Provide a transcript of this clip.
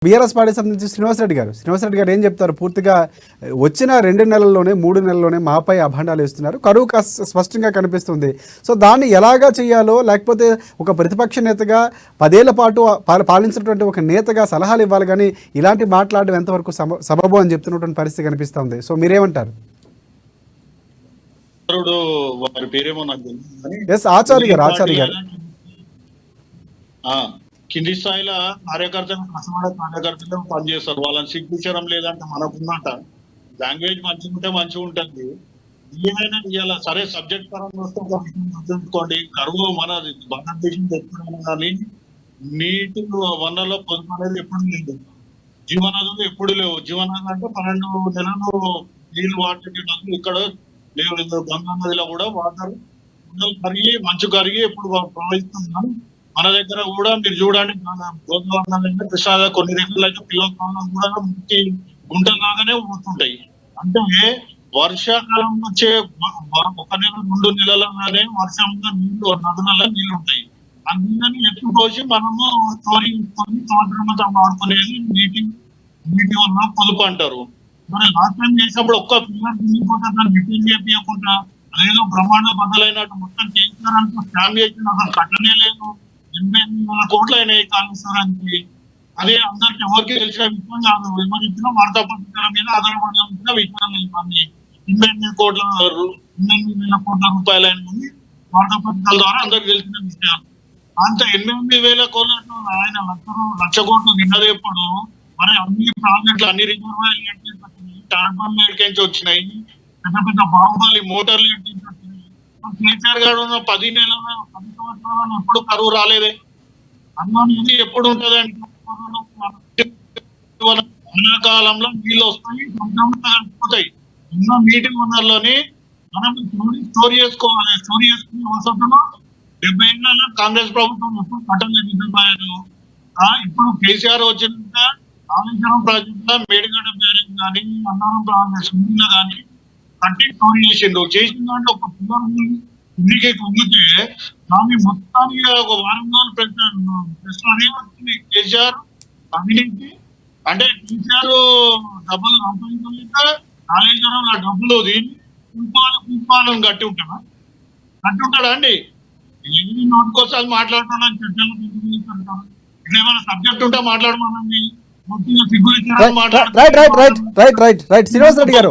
BRS party సంబంధించి శ్రీనివాసరెడ్డి గారు ఏం చెప్తారు? పూర్తిగా వచ్చిన 2 నెలల్లోనే 3 నెలల్లోనే మాపై అభాండాలు వేస్తున్నారు, కరువు స్పష్టంగా కనిపిస్తుంది. సో దాన్ని ఎలాగా చేయాలో, లేకపోతే ఒక ప్రతిపక్ష నేతగా 10 ఏళ్ల పాటు పాలించినటువంటి ఒక నేతగా సలహాలు ఇవ్వాలి, కానీ ఇలాంటి మాట్లాడడం ఎంతవరకు సబబు అని చెప్తున్నటువంటి పరిస్థితి కనిపిస్తుంది. సో మీరేమంటారు? ఆచార్య గారు కింది స్థాయిలో కార్యకర్తలు కార్యకర్తలు పనిచేస్తారు. వాళ్ళని సిగ్గుచరం లేదంటే మనకున్నట లాంగ్వేజ్ మంచిగా ఉంటే మంచిగా ఉంటుంది. ఏమైనా ఇవాళ సరే సబ్జెక్ట్ పరంగా వస్తే గుర్తుంచుకోండి, కరువు మన భారతదేశం తెచ్చుకున్నాను, కానీ నీటి వనరులో పొదుపు అనేది ఎప్పుడు లేదు, జీవనదులు ఎప్పుడు లేవు. జీవనదులు అంటే 12 నెలలు నీళ్లు వాటర్ నదులు ఇక్కడ లేవు. గంగా నదిలో కూడా వాటర్ కరిగి మంచు కరిగి ఎప్పుడు ప్రవహిస్తున్నాం. మన దగ్గర కూడా మీరు చూడండి, గోదావరి కృష్ణా కొన్ని రెక్కలు అయితే పిల్లకాలం కూడా గుంటలాగానే పోతుంటాయి. అంటే వర్షాకాలం వచ్చే 1 నెల 2 నెలలనే వర్షంలో నీళ్లు నదులలో నీళ్లు ఉంటాయి. ఆ నీళ్ళని ఎత్తుకోసి మనము తోరించుకొని సంవత్సరం వాడుకునేది నీటి వల్ల పొదుపు అంటారు. మరి నాశనం చేసినప్పుడు ఒక్క పిల్లలు తిరిగిపోతే దాన్ని రిపేర్ చేయకుండా అదేదో బ్రహ్మాండ బదులైనట్టు మొత్తం చేయించడానికి స్కామ్ చేసిన అసలు కట్టనే లేదు. 80,000 కోట్లు అయినాయి కాళేశ్వరానికి. అదే అందరికి ఎవరికి తెలిసిన విషయం కాదు. విమర్శించిన వార్తా పత్రికల మీద ఆధారపడిన విషయాలు ఇవన్నీ. 88,000 కోట్ల రూపాయలు అయినవి వార్తా పత్రికల ద్వారా అందరికి తెలిసిన విషయాలు. అంత 8,000 కోట్ల ఆయన 1,00,000 కోట్లు నిన్నదేప్పుడు మరి అన్ని ప్రాజెక్టులు అన్ని రిజర్వాయర్లు ఎట్టించి టర్బన్లు ఎడికించి వచ్చినాయి, పెద్ద పెద్ద బాహుబలి మోటార్లు ఎట్టించి వచ్చినాయి. కేసీఆర్ గారు ఉన్న 10 సంవత్సరాలను ఎప్పుడు కరువు రాలేదే. అన్నది ఎప్పుడు ఉంటదండి? ఎండాకాలంలో నీళ్ళు వస్తాయి, కలిసిపోతాయి. ఎన్నో నీటి వనరులని మనం స్టోర్ చేసుకోవాలి. స్టోర్ చేసుకునే వసతులు 70 ఏళ్ళలో కాంగ్రెస్ ప్రభుత్వం ఎప్పుడు కట్టలేదు రిజర్వాయర్లు. ఇప్పుడు కేసీఆర్ వచ్చినాక కాళేశ్వరం ప్రాజెక్ట్ లో మేడిగడ్డ బ్యారేజ్ కానీ అన్నారం ప్రాజెక్ట్ కానీ కట్టి స్టోర్ చేసిండు. చేసిన దాంట్లో ఒక పిల్లలు ఇంటికి కుంగితే దాన్ని మొత్తానికి ఒక వారం రోజులు ప్రశ్న వచ్చింది. కేసీఆర్ అవినీతి అంటే కేసీఆర్ డబ్బులు సంపాదించలేక కాళేశ్వరంలో డబ్బులు కుంపాలను కట్టి ఉంటాడా అండి? ఏది నోటికోసారి మాట్లాడుతున్నాను చర్చలు అంటారు. ఇదేమైనా సబ్జెక్ట్ ఉంటే మాట్లాడమనండి. రైట్ శ్రీనివాసరెడ్డి గారు